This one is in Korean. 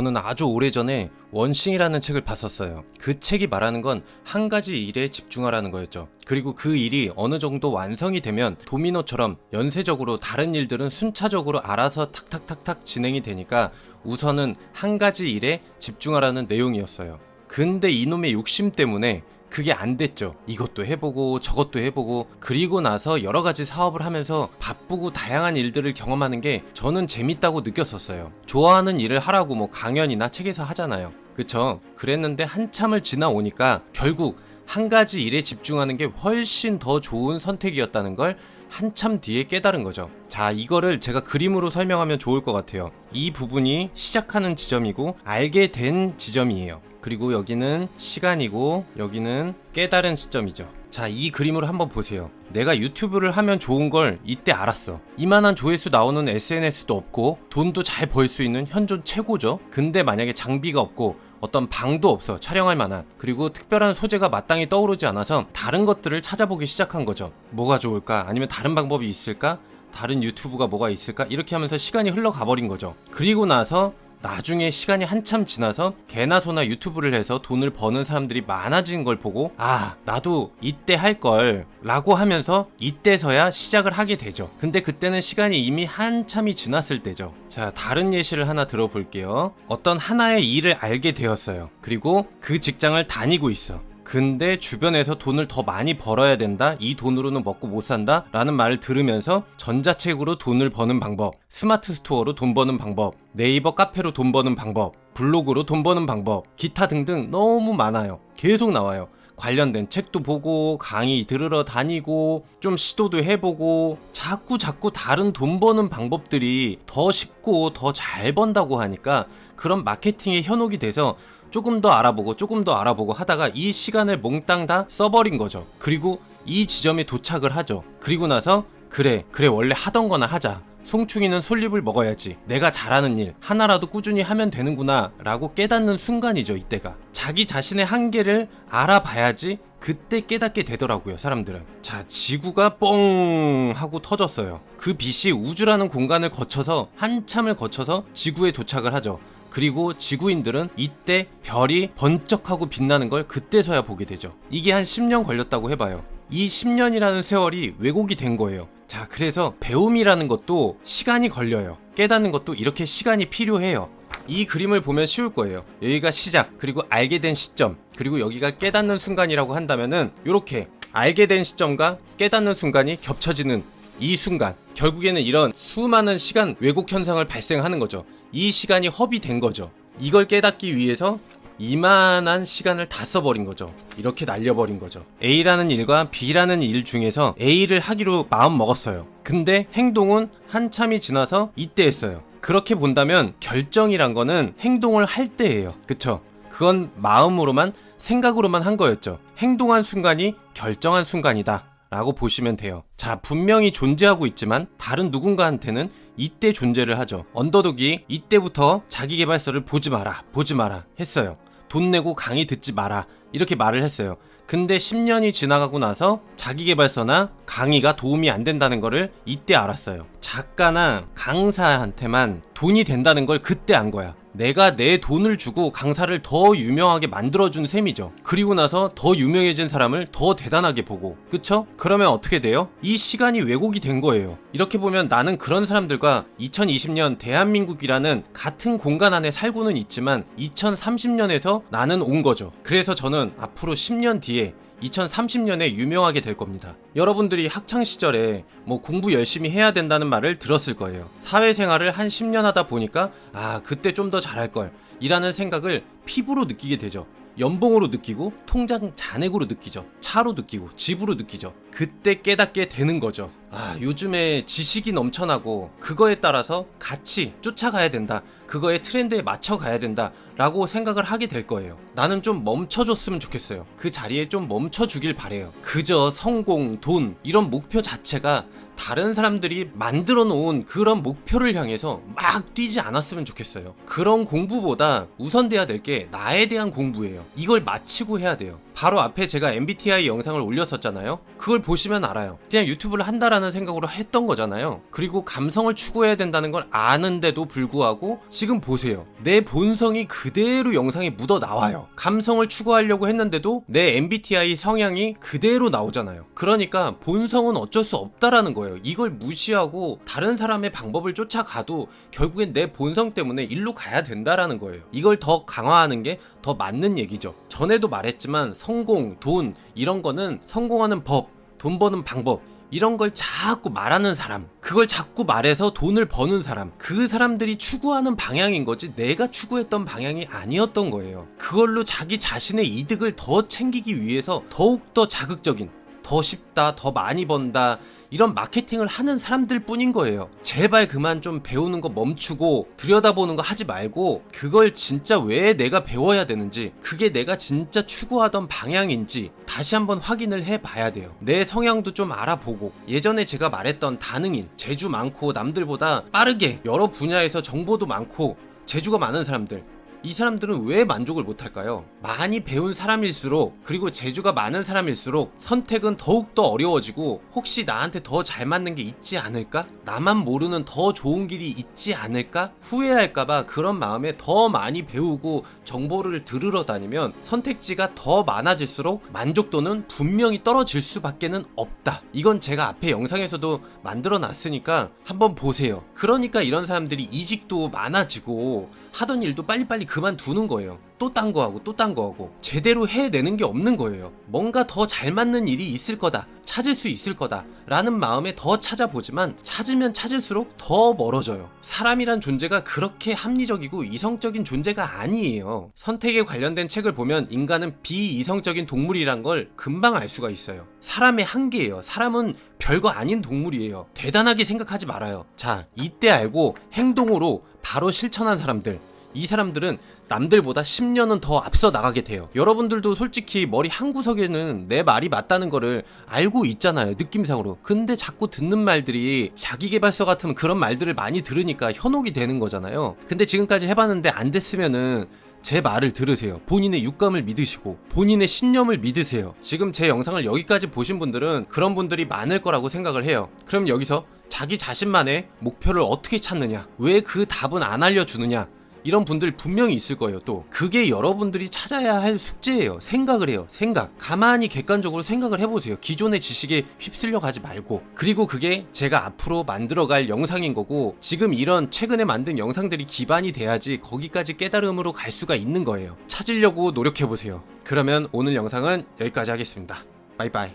저는 아주 오래전에 원싱이라는 책을 봤었어요. 그 책이 말하는 건 한 가지 일에 집중하라는 거였죠. 그리고 그 일이 어느 정도 완성이 되면 도미노처럼 연쇄적으로 다른 일들은 순차적으로 알아서 탁탁탁탁 진행이 되니까 우선은 한 가지 일에 집중하라는 내용이었어요. 근데 이놈의 욕심 때문에 그게 안 됐죠. 이것도 해보고 저것도 해보고, 그리고 나서 여러 가지 사업을 하면서 바쁘고 다양한 일들을 경험하는 게 저는 재밌다고 느꼈었어요. 좋아하는 일을 하라고 뭐 강연이나 책에서 하잖아요. 그쵸? 그랬는데 한참을 지나오니까 결국 한 가지 일에 집중하는 게 훨씬 더 좋은 선택이었다는 걸 한참 뒤에 깨달은 거죠. 자, 이거를 제가 그림으로 설명하면 좋을 것 같아요. 이 부분이 시작하는 지점이고 알게 된 지점이에요. 그리고 여기는 시간이고 여기는 깨달은 시점이죠. 자, 이 그림으로 한번 보세요. 내가 유튜브를 하면 좋은 걸 이때 알았어. 이만한 조회수 나오는 SNS도 없고 돈도 잘 벌 수 있는 현존 최고죠. 근데 만약에 장비가 없고 어떤 방도 없어, 촬영할 만한. 그리고 특별한 소재가 마땅히 떠오르지 않아서 다른 것들을 찾아보기 시작한 거죠. 뭐가 좋을까? 아니면 다른 방법이 있을까? 다른 유튜브가 뭐가 있을까? 이렇게 하면서 시간이 흘러가 버린 거죠. 그리고 나서 나중에 시간이 한참 지나서 개나 소나 유튜브를 해서 돈을 버는 사람들이 많아진 걸 보고, 아, 나도 이때 할 걸 라고 하면서 이때서야 시작을 하게 되죠. 근데 그때는 시간이 이미 한참이 지났을 때죠. 자, 다른 예시를 하나 들어볼게요. 어떤 하나의 일을 알게 되었어요. 그리고 그 직장을 다니고 있어. 근데 주변에서 돈을 더 많이 벌어야 된다, 이 돈으로는 먹고 못 산다 라는 말을 들으면서 전자책으로 돈을 버는 방법, 스마트 스토어로 돈 버는 방법, 네이버 카페로 돈 버는 방법, 블로그로 돈 버는 방법, 기타 등등 너무 많아요. 계속 나와요. 관련된 책도 보고 강의 들으러 다니고 좀 시도도 해보고 자꾸 다른 돈 버는 방법들이 더 쉽고 더 잘 번다고 하니까 그런 마케팅에 현혹이 돼서 조금 더 알아보고 하다가 이 시간을 몽땅 다 써버린 거죠. 그리고 이 지점에 도착을 하죠. 그리고 나서 그래 원래 하던 거나 하자. 송충이는 솔잎을 먹어야지. 내가 잘하는 일 하나라도 꾸준히 하면 되는구나 라고 깨닫는 순간이죠. 이때가 자기 자신의 한계를 알아봐야지 그때 깨닫게 되더라고요, 사람들은. 자, 지구가 뻥 하고 터졌어요. 그 빛이 우주라는 공간을 거쳐서 한참을 거쳐서 지구에 도착을 하죠. 그리고 지구인들은 이때 별이 번쩍하고 빛나는 걸 그때서야 보게 되죠. 이게 한 10년 걸렸다고 해봐요. 이 10년이라는 세월이 왜곡이 된 거예요. 자, 그래서 배움이라는 것도 시간이 걸려요. 깨닫는 것도 이렇게 시간이 필요해요. 이 그림을 보면 쉬울 거예요. 여기가 시작, 그리고 알게 된 시점, 그리고 여기가 깨닫는 순간이라고 한다면은 이렇게 알게 된 시점과 깨닫는 순간이 겹쳐지는 이 순간, 결국에는 이런 수많은 시간 왜곡 현상을 발생하는 거죠. 이 시간이 허비된 거죠. 이걸 깨닫기 위해서 이만한 시간을 다 써버린 거죠. 이렇게 날려버린 거죠. A라는 일과 B라는 일 중에서 A를 하기로 마음 먹었어요. 근데 행동은 한참이 지나서 이때 했어요. 그렇게 본다면 결정이란 거는 행동을 할 때예요. 그쵸? 그건 마음으로만, 생각으로만 한 거였죠. 행동한 순간이 결정한 순간이다 라고 보시면 돼요. 자, 분명히 존재하고 있지만 다른 누군가한테는 이때 존재를 하죠. 언더독이 이때부터 자기계발서를 보지 마라 했어요. 돈 내고 강의 듣지 마라 이렇게 말을 했어요. 근데 10년이 지나가고 나서 자기계발서나 강의가 도움이 안 된다는 거를 이때 알았어요. 작가나 강사한테만 돈이 된다는 걸 그때 안 거야. 내가 내 돈을 주고 강사를 더 유명하게 만들어준 셈이죠. 그리고 나서 더 유명해진 사람을 더 대단하게 보고, 그쵸? 그러면 어떻게 돼요? 이 시간이 왜곡이 된 거예요. 이렇게 보면 나는 그런 사람들과 2020년 대한민국이라는 같은 공간 안에 살고는 있지만 2030년에서 나는 온 거죠. 그래서 저는 앞으로 10년 뒤에 2030년에 유명하게 될 겁니다. 여러분들이 학창시절에 뭐 공부 열심히 해야 된다는 말을 들었을 거예요. 사회생활을 한 10년 하다 보니까 아, 그때 좀 더 잘할걸 이라는 생각을 피부로 느끼게 되죠. 연봉으로 느끼고 통장 잔액으로 느끼죠. 차로 느끼고 집으로 느끼죠. 그때 깨닫게 되는 거죠. 아, 요즘에 지식이 넘쳐나고 그거에 따라서 같이 쫓아가야 된다, 그거의 트렌드에 맞춰 가야 된다 라고 생각을 하게 될 거예요. 나는 좀 멈춰줬으면 좋겠어요. 그 자리에 좀 멈춰주길 바래요. 그저 성공, 돈 이런 목표 자체가 다른 사람들이 만들어 놓은 그런 목표를 향해서 막 뛰지 않았으면 좋겠어요. 그런 공부보다 우선돼야 될 게 나에 대한 공부예요. 이걸 마치고 해야 돼요. 바로 앞에 제가 MBTI 영상을 올렸었잖아요. 그걸 보시면 알아요. 그냥 유튜브를 한다라는 생각으로 했던 거잖아요. 그리고 감성을 추구해야 된다는 걸 아는데도 불구하고 지금 보세요. 내 본성이 그대로 영상에 묻어 나와요. 감성을 추구하려고 했는데도 내 MBTI 성향이 그대로 나오잖아요. 그러니까 본성은 어쩔 수 없다라는 거예요. 이걸 무시하고 다른 사람의 방법을 쫓아가도 결국엔 내 본성 때문에 일로 가야 된다라는 거예요. 이걸 더 강화하는 게 더 맞는 얘기죠. 전에도 말했지만 성공, 돈 이런 거는 성공하는 법, 돈 버는 방법 이런 걸 자꾸 말하는 사람, 그걸 자꾸 말해서 돈을 버는 사람, 그 사람들이 추구하는 방향인 거지 내가 추구했던 방향이 아니었던 거예요. 그걸로 자기 자신의 이득을 더 챙기기 위해서 더욱더 자극적인, 더 쉽다, 더 많이 번다 이런 마케팅을 하는 사람들 뿐인 거예요. 제발 그만 좀 배우는 거 멈추고 들여다보는 거 하지 말고 그걸 진짜 왜 내가 배워야 되는지, 그게 내가 진짜 추구하던 방향인지 다시 한번 확인을 해봐야 돼요. 내 성향도 좀 알아보고, 예전에 제가 말했던 다능인, 재주 많고 남들보다 빠르게 여러 분야에서 정보도 많고 재주가 많은 사람들, 이 사람들은 왜 만족을 못할까요? 많이 배운 사람일수록, 그리고 재주가 많은 사람일수록 선택은 더욱더 어려워지고, 혹시 나한테 더 잘 맞는 게 있지 않을까? 나만 모르는 더 좋은 길이 있지 않을까? 후회할까봐 그런 마음에 더 많이 배우고 정보를 들으러 다니면 선택지가 더 많아질수록 만족도는 분명히 떨어질 수밖에는 없다. 이건 제가 앞에 영상에서도 만들어 놨으니까 한번 보세요. 그러니까 이런 사람들이 이직도 많아지고 하던 일도 빨리빨리 그만두는 거예요. 또 딴 거 하고 또 딴 거 하고 제대로 해내는 게 없는 거예요. 뭔가 더 잘 맞는 일이 있을 거다, 찾을 수 있을 거다 라는 마음에 더 찾아보지만 찾으면 찾을수록 더 멀어져요. 사람이란 존재가 그렇게 합리적이고 이성적인 존재가 아니에요. 선택에 관련된 책을 보면 인간은 비이성적인 동물이란 걸 금방 알 수가 있어요. 사람의 한계예요. 사람은 별거 아닌 동물이에요. 대단하게 생각하지 말아요. 자, 이때 알고 행동으로 바로 실천한 사람들, 이 사람들은 남들보다 10년은 더 앞서 나가게 돼요. 여러분들도 솔직히 머리 한구석에는 내 말이 맞다는 거를 알고 있잖아요, 느낌상으로. 근데 자꾸 듣는 말들이 자기계발서 같은 그런 말들을 많이 들으니까 현혹이 되는 거잖아요. 근데 지금까지 해봤는데 안 됐으면은 제 말을 들으세요. 본인의 육감을 믿으시고 본인의 신념을 믿으세요. 지금 제 영상을 여기까지 보신 분들은 그런 분들이 많을 거라고 생각을 해요. 그럼 여기서 자기 자신만의 목표를 어떻게 찾느냐, 왜 그 답은 안 알려주느냐, 이런 분들 분명히 있을 거예요. 또 그게 여러분들이 찾아야 할 숙제예요. 생각을 해요. 생각. 가만히 객관적으로 생각을 해보세요. 기존의 지식에 휩쓸려 가지 말고. 그리고 그게 제가 앞으로 만들어갈 영상인 거고, 지금 이런 최근에 만든 영상들이 기반이 돼야지 거기까지 깨달음으로 갈 수가 있는 거예요. 찾으려고 노력해보세요. 그러면 오늘 영상은 여기까지 하겠습니다. 바이바이.